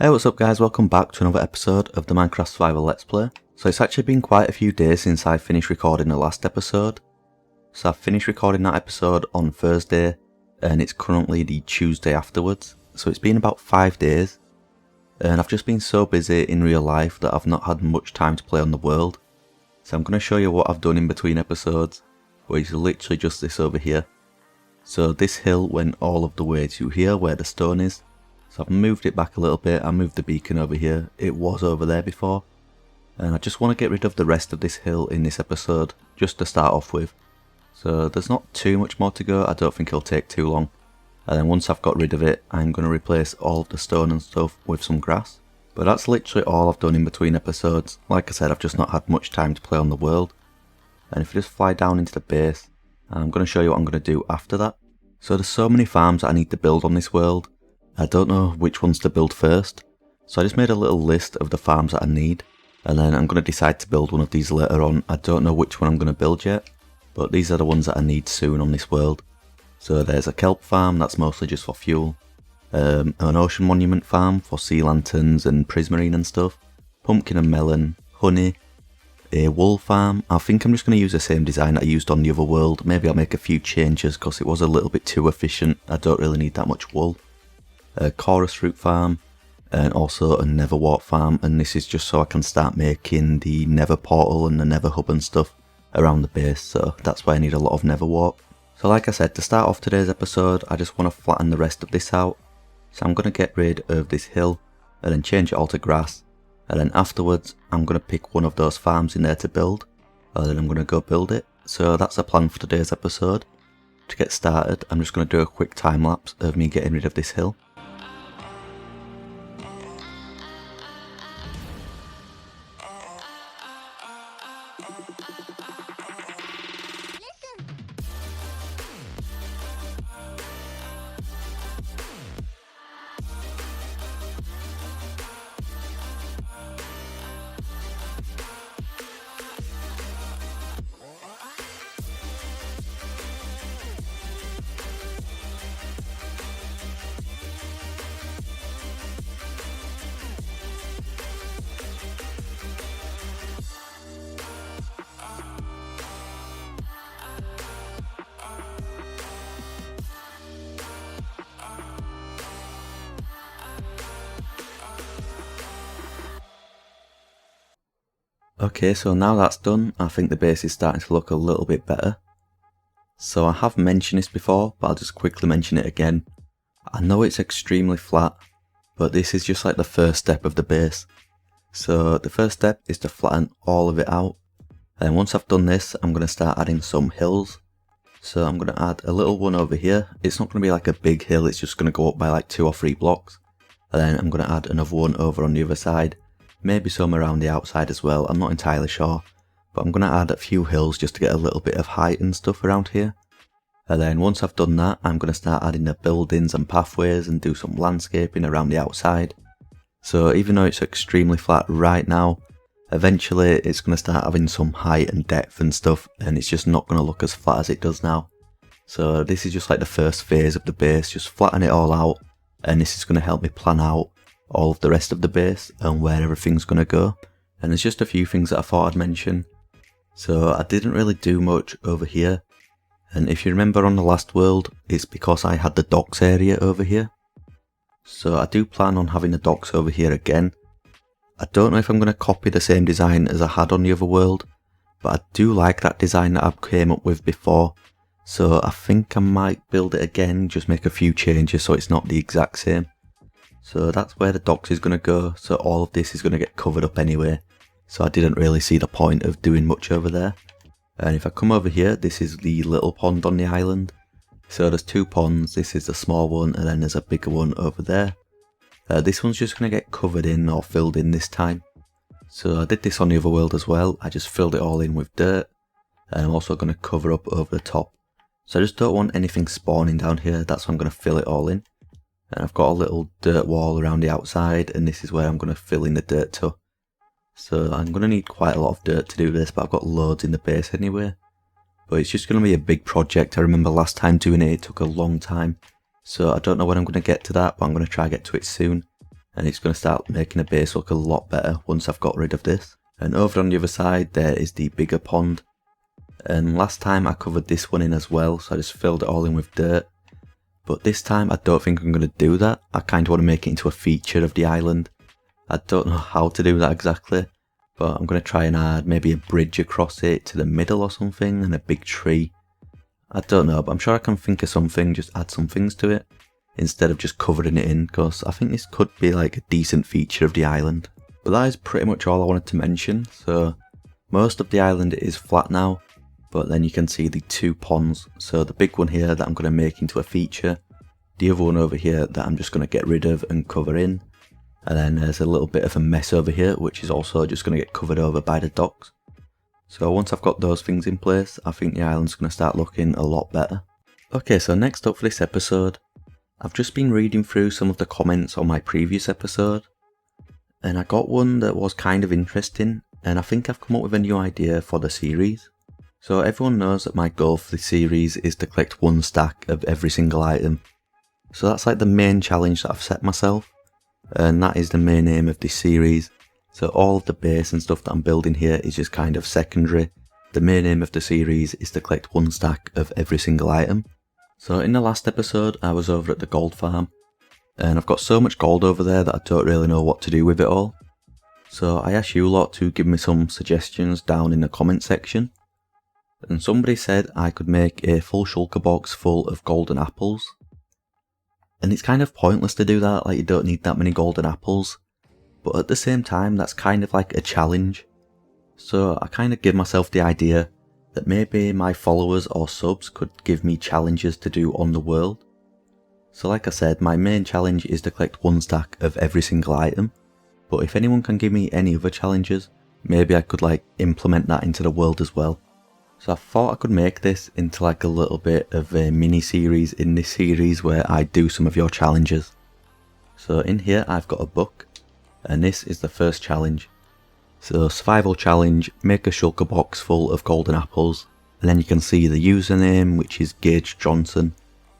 Hey, what's up guys, welcome back to another episode of the Minecraft Survival Let's Play. So it's actually been quite a few days since I finished recording the last episode. So I finished recording that episode on Thursday and it's currently the Tuesday afterwards. So it's been about 5 days and I've just been so busy in real life that I've not had much time to play on the world. So I'm going to show you what I've done in between episodes, which is literally just this over here. So this hill went all of the way to here where the stone is. So I've moved it back a little bit, I moved the beacon over here, it was over there before. And I just want to get rid of the rest of this hill in this episode, just to start off with. So there's not too much more to go, I don't think it'll take too long. And then once I've got rid of it, I'm going to replace all of the stone and stuff with some grass. But that's literally all I've done in between episodes. Like I said, I've just not had much time to play on the world. And if you just fly down into the base, I'm going to show you what I'm going to do after that. So there's so many farms that I need to build on this world. I don't know which ones to build first, so I just made a little list of the farms that I need, and then I'm going to decide to build one of these later on. I don't know which one I'm going to build yet, but these are the ones that I need soon on this world. So there's a kelp farm, that's mostly just for fuel, an ocean monument farm for sea lanterns and prismarine and stuff, pumpkin and melon, honey, a wool farm. I think I'm just going to use the same design that I used on the other world. Maybe I'll make a few changes because it was a little bit too efficient. I don't really need that much wool. A chorus fruit farm, and also a nether wart farm, and this is just so I can start making the nether portal and the nether hub and stuff around the base, so that's why I need a lot of nether wart. So like I said, to start off today's episode, I just want to flatten the rest of this out. So I'm going to get rid of this hill and then change it all to grass, and then afterwards I'm going to pick one of those farms in there to build, and then I'm going to go build it. So that's the plan for today's episode. To get started, I'm just going to do a quick time lapse of me getting rid of this hill. Okay, so now that's done, I think the base is starting to look a little bit better. So I have mentioned this before, but I'll just quickly mention it again. I know it's extremely flat, but this is just like the first step of the base. So the first step is to flatten all of it out. And once I've done this, I'm going to start adding some hills. So I'm going to add a little one over here. It's not going to be like a big hill, it's just going to go up by like 2 or 3 blocks. And then I'm going to add another one over on the other side. Maybe some around the outside as well, I'm not entirely sure. But I'm going to add a few hills just to get a little bit of height and stuff around here. And then once I've done that, I'm going to start adding the buildings and pathways and do some landscaping around the outside. So even though it's extremely flat right now, eventually it's going to start having some height and depth and stuff, and it's just not going to look as flat as it does now. So this is just like the first phase of the base, just flatten it all out, and this is going to help me plan out all of the rest of the base and where everything's going to go. And there's just a few things that I thought I'd mention. So I didn't really do much over here, and if you remember on the last world, it's because I had the docks area over here. So I do plan on having the docks over here again. I don't know if I'm going to copy the same design as I had on the other world, but I do like that design that I came up with before. So I think I might build it again, just make a few changes so it's not the exact same. So that's where the docks is going to go, so all of this is going to get covered up anyway. So I didn't really see the point of doing much over there. And if I come over here, this is the little pond on the island. So there's 2 ponds, this is the small one and then there's a bigger one over there. This one's just going to get covered in or filled in this time. So I did this on the other world as well, I just filled it all in with dirt. And I'm also going to cover up over the top. So I just don't want anything spawning down here, that's why I'm going to fill it all in. And I've got a little dirt wall around the outside, and this is where I'm going to fill in the dirt to. So I'm going to need quite a lot of dirt to do this, but I've got loads in the base anyway. But it's just going to be a big project. I remember last time doing it, it took a long time. So I don't know when I'm going to get to that, but I'm going to try to get to it soon. and it's going to start making the base look a lot better once I've got rid of this. And over on the other side there is the bigger pond, and last time I covered this one in as well, so I just filled it all in with dirt. But this time I don't think I'm going to do that. I kind of want to make it into a feature of the island. I don't know how to do that exactly, but I'm going to try and add maybe a bridge across it to the middle or something, and a big tree. I don't know, but I'm sure I can think of something, just add some things to it, instead of just covering it in, because I think this could be like a decent feature of the island. But that is pretty much all I wanted to mention. So most of the island is flat now, but then you can see the two ponds. So the big one here that I'm going to make into a feature, the other one over here that I'm just going to get rid of and cover in, and then there's a little bit of a mess over here which is also just going to get covered over by the docks. So once I've got those things in place, I think the island's going to start looking a lot better. Okay, so next up for this episode, I've just been reading through some of the comments on my previous episode, and I got one that was kind of interesting, and I think I've come up with a new idea for the series. So everyone knows that my goal for this series is to collect 1 stack of every single item. So that's like the main challenge that I've set myself, and that is the main aim of this series. So all of the base and stuff that I'm building here is just kind of secondary. The main aim of the series is to collect 1 stack of every single item. So in the last episode I was over at the gold farm, and I've got so much gold over there that I don't really know what to do with it all. So I asked you lot to give me some suggestions down in the comment section. And somebody said I could make a full shulker box full of golden apples. And it's kind of pointless to do that, like you don't need that many golden apples. But at the same time that's kind of like a challenge. So I kind of give myself the idea that maybe my followers or subs could give me challenges to do on the world. So like I said, my main challenge is to collect 1 stack of every single item. But if anyone can give me any other challenges, maybe I could like implement that into the world as well. So I thought I could make this into like a little bit of a mini series in this series where I do some of your challenges. So in here I've got a book, and this is the first challenge. So survival challenge, make a shulker box full of golden apples, and then you can see the username, which is Gage Johnson,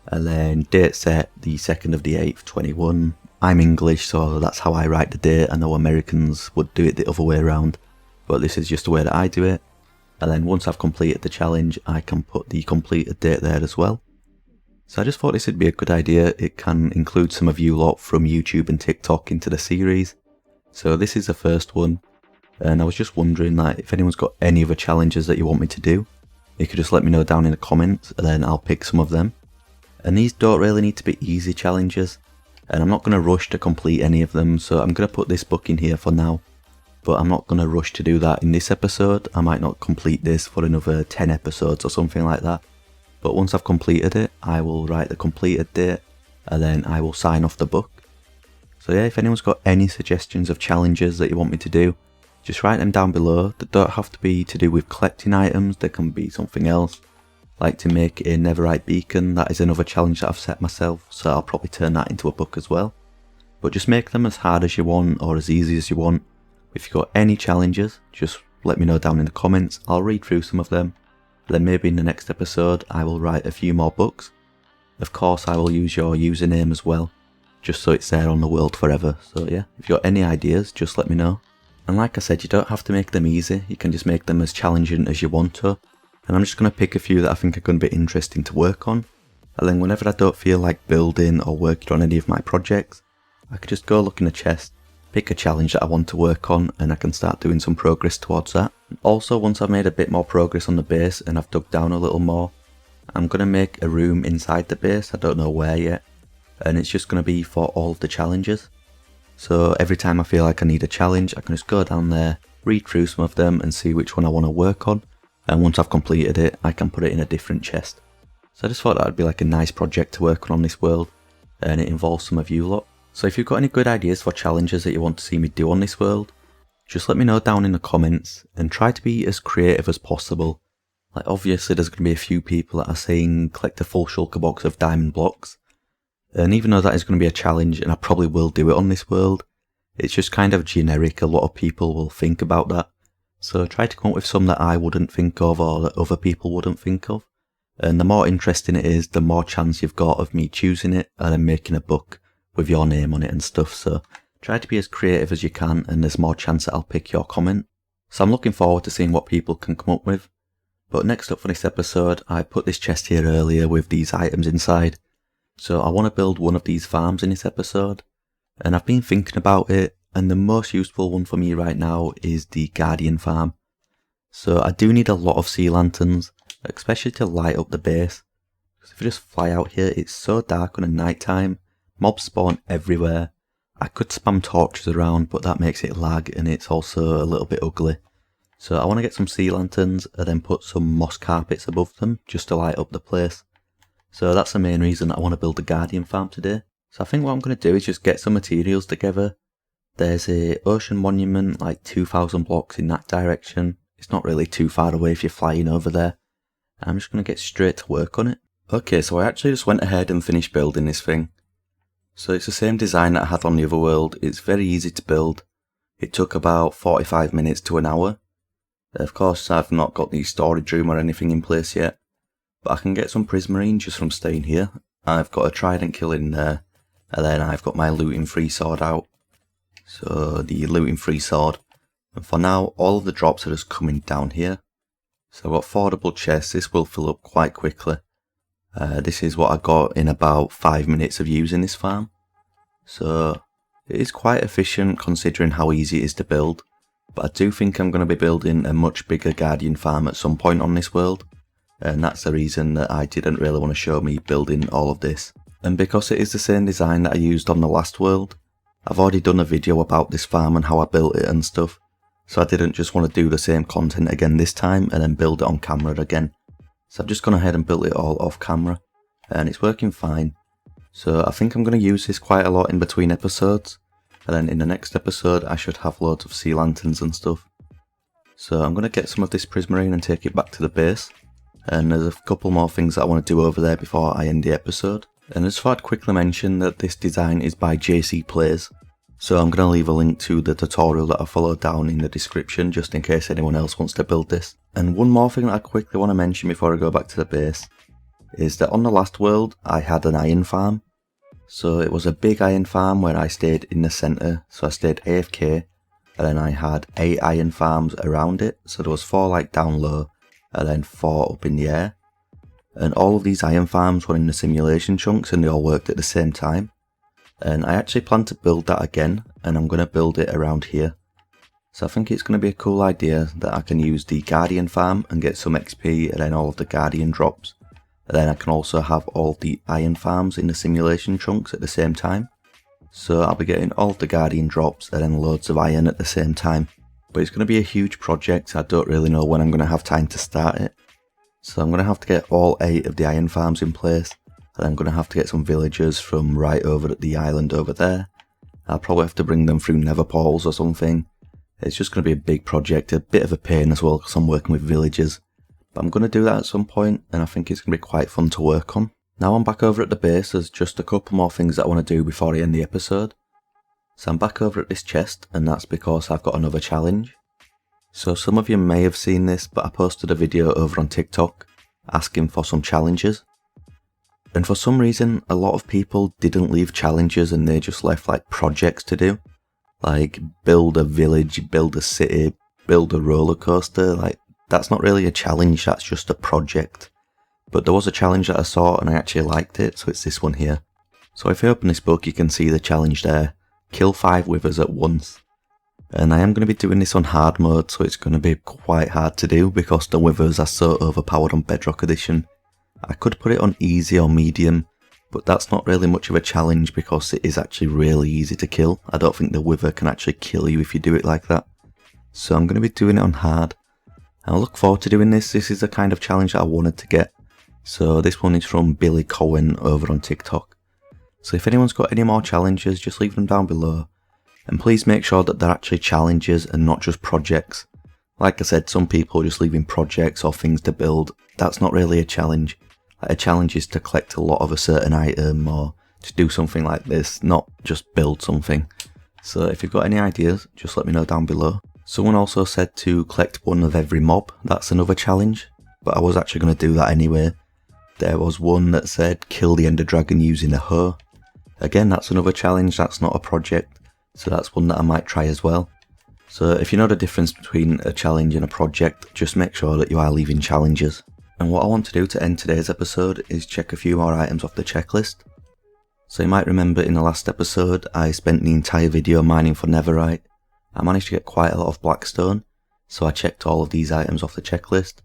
and then date set the 2nd of the 8th 21. I'm English, so that's how I write the date. I know Americans would do it the other way around, but this is just the way that I do it. And then once I've completed the challenge, I can put the completed date there as well. So I just thought this would be a good idea. It can include some of you lot from YouTube and TikTok into the series. So this is the first one, and I was just wondering that if anyone's got any other challenges that you want me to do, you could just let me know down in the comments, and then I'll pick some of them. And these don't really need to be easy challenges, and I'm not going to rush to complete any of them, so I'm going to put this book in here for now. But I'm not going to rush to do that in this episode. I might not complete this for another 10 episodes or something like that. But once I've completed it, I will write the completed date, and then I will sign off the book. So yeah, if anyone's got any suggestions of challenges that you want me to do, just write them down below. They don't have to be to do with collecting items, they can be something else. Like to make a netherite beacon, that is another challenge that I've set myself, so I'll probably turn that into a book as well. But just make them as hard as you want or as easy as you want. If you've got any challenges, just let me know down in the comments. I'll read through some of them. Then maybe in the next episode I will write a few more books. Of course I will use your username as well, just so it's there on the world forever. So yeah, if you've got any ideas, just let me know. And like I said, you don't have to make them easy, you can just make them as challenging as you want to. And I'm just going to pick a few that I think are going to be interesting to work on. And then whenever I don't feel like building or working on any of my projects, I could just go look in the chest, pick a challenge that I want to work on, and I can start doing some progress towards that. Also, once I've made a bit more progress on the base and I've dug down a little more, I'm going to make a room inside the base, I don't know where yet, and it's just going to be for all of the challenges. So every time I feel like I need a challenge, I can just go down there, read through some of them and see which one I want to work on, and once I've completed it, I can put it in a different chest. So I just thought that would be like a nice project to work on this world, and it involves some of you lot. So if you've got any good ideas for challenges that you want to see me do on this world, just let me know down in the comments, and try to be as creative as possible. Like obviously there's going to be a few people that are saying collect a full shulker box of diamond blocks, and even though that is going to be a challenge and I probably will do it on this world, it's just kind of generic. A lot of people will think about that, so try to come up with some that I wouldn't think of or that other people wouldn't think of, and the more interesting it is, the more chance you've got of me choosing it and then making a book with your name on it and stuff. So Try to be as creative as you can, and there's more chance that I'll pick your comment. So I'm looking forward to seeing what people can come up with. But next up for this episode, I put this chest here earlier with these items inside. So I want to build one of these farms in this episode. And I've been thinking about it, and the most useful one for me right now is the Guardian farm. So I do need a lot of sea lanterns, especially to light up the base. Because if you just fly out here, it's so dark on a night time. Mobs spawn everywhere. I could spam torches around, but that makes it lag, and it's also a little bit ugly. So I want to get some sea lanterns and then put some moss carpets above them just to light up the place. So that's the main reason I want to build a Guardian farm today. So I think what I'm going to do is just get some materials together. There's a ocean monument like 2,000 blocks in that direction. It's not really too far away if you're flying over there. I'm just going to get straight to work on it. Okay, so I actually just went ahead and finished building this thing. So it's the same design that I had on the other world. It's very easy to build. It took about 45 minutes to an hour. Of course, I've not got the storage room or anything in place yet, but I can get some prismarine just from staying here. I've got a trident kill in there, and then I've got my looting free sword out. So the looting free sword. And for now, all of the drops are just coming down here. So I've got 4 double chests. This will fill up quite quickly. This is what I got in about 5 minutes of using this farm. So it is quite efficient considering how easy it is to build. But I do think I'm going to be building a much bigger Guardian farm at some point on this world. And that's the reason that I didn't really want to show me building all of this. And because it is the same design that I used on the last world, I've already done a video about this farm and how I built it and stuff. So I didn't just want to do the same content again this time and then build it on camera again. So I've just gone ahead and built it all off camera. And it's working fine. So I think I'm going to use this quite a lot in between episodes. And then in the next episode I should have loads of sea lanterns and stuff. So I'm going to get some of this prismarine and take it back to the base. And there's a couple more things that I want to do over there before I end the episode. And I just thought I'd quickly mention that this design is by Playz. So I'm going to leave a link to the tutorial that I followed down in the description just in case anyone else wants to build this. And one more thing that I quickly want to mention before I go back to the base is that on the last world I had an iron farm. So it was a big iron farm where I stayed in the centre, so I stayed AFK, and then I had 8 iron farms around it, so there was 4 like down low, and then 4 up in the air. And all of these iron farms were in the simulation chunks and they all worked at the same time. And I actually plan to build that again, and I'm going to build it around here. So I think it's going to be a cool idea that I can use the Guardian farm and get some XP and then all of the Guardian drops. And then I can also have all the iron farms in the simulation chunks at the same time. So I'll be getting all of the Guardian drops and then loads of iron at the same time. But it's going to be a huge project. I don't really know when I'm going to have time to start it. So I'm going to have to get all 8 of the iron farms in place. And I'm going to have to get some villagers from right over at the island over there. I'll probably have to bring them through nether portals or something. It's just going to be a big project, a bit of a pain as well because I'm working with villagers. But I'm going to do that at some point, and I think it's going to be quite fun to work on. Now I'm back over at the base. There's just a couple more things that I want to do before I end the episode. So I'm back over at this chest, and that's because I've got another challenge. So some of you may have seen this, but I posted a video over on TikTok asking for some challenges. And for some reason, a lot of people didn't leave challenges and they just left like projects to do. Like build a village, build a city, build a roller coaster. Like that's not really a challenge, that's just a project. But there was a challenge that I saw and I actually liked it, so it's this one here. So if you open this book you can see the challenge there. Kill 5 withers at once. And I am going to be doing this on hard mode, so it's going to be quite hard to do because the withers are so overpowered on Bedrock Edition. I could put it on easy or medium, but that's not really much of a challenge because it is actually really easy to kill. I don't think the wither can actually kill you if you do it like that. So I'm going to be doing it on hard. I look forward to doing this. This is the kind of challenge that I wanted to get. So this one is from Billy Cohen over on TikTok. So if anyone's got any more challenges, just leave them down below. And please make sure that they're actually challenges and not just projects. Like I said, some people are just leaving projects or things to build. That's not really a challenge. Like a challenge is to collect a lot of a certain item or to do something like this, not just build something. So if you've got any ideas, just let me know down below. Someone also said to collect one of every mob. That's another challenge, but I was actually going to do that anyway. There was one that said kill the ender dragon using a hoe. Again, that's another challenge, that's not a project. so that's one that I might try as well. So if you know the difference between a challenge and a project, just make sure that you are leaving challenges. And what I want to do to end today's episode is check a few more items off the checklist. So you might remember in the last episode I spent the entire video mining for netherite. I managed to get quite a lot of blackstone, so I checked all of these items off the checklist.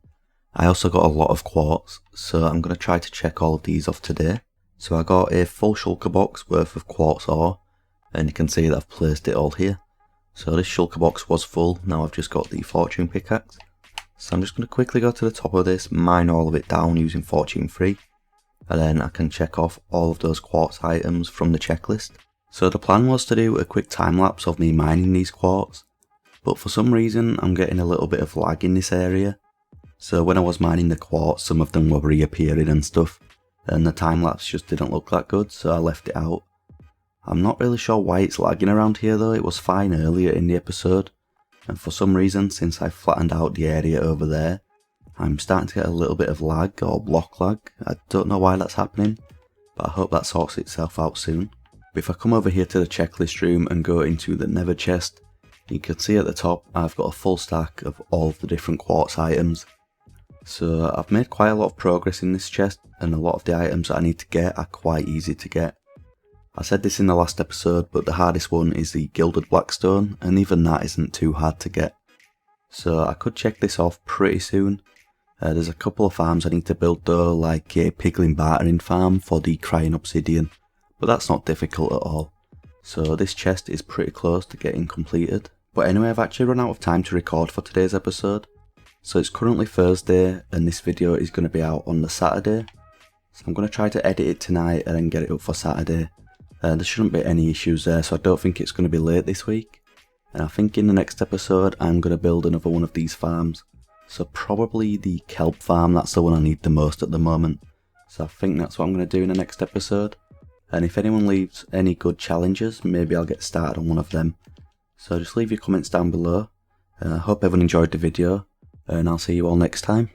I also got a lot of quartz, so I'm going to try to check all of these off today. So I got a full shulker box worth of quartz ore, and you can see that I've placed it all here. So this shulker box was full, now I've just got the fortune pickaxe. So I'm just going to quickly go to the top of this, mine all of it down using fortune 3, and then I can check off all of those quartz items from the checklist. So the plan was to do a quick time lapse of me mining these quartz, but for some reason I'm getting a little bit of lag in this area. So when I was mining the quartz, some of them were reappearing and stuff, and the time lapse just didn't look that good, so I left it out. I'm not really sure why it's lagging around here though. It was fine earlier in the episode, and for some reason, since I flattened out the area over there, I'm starting to get a little bit of lag or block lag. I don't know why that's happening, but I hope that sorts itself out soon. But if I come over here to the checklist room and go into the nether chest, you can see at the top I've got a full stack of all of the different quartz items. So I've made quite a lot of progress in this chest, and a lot of the items that I need to get are quite easy to get. I said this in the last episode, but the hardest one is the gilded blackstone, and even that isn't too hard to get. So I could check this off pretty soon. There's a couple of farms I need to build though, like a piglin bartering farm for the crying obsidian, but that's not difficult at all. So this chest is pretty close to getting completed. But anyway, I've actually run out of time to record for today's episode. So it's currently Thursday, and this video is going to be out on the Saturday. So I'm going to try to edit it tonight and then get it up for Saturday. There shouldn't be any issues there, so I don't think it's going to be late this week. And I think in the next episode I'm going to build another one of these farms. So probably the Kelp Farm, that's the one I need the most at the moment. So I think that's what I'm going to do in the next episode. And if anyone leaves any good challenges, maybe I'll get started on one of them. So just leave your comments down below. I hope everyone enjoyed the video, and I'll see you all next time.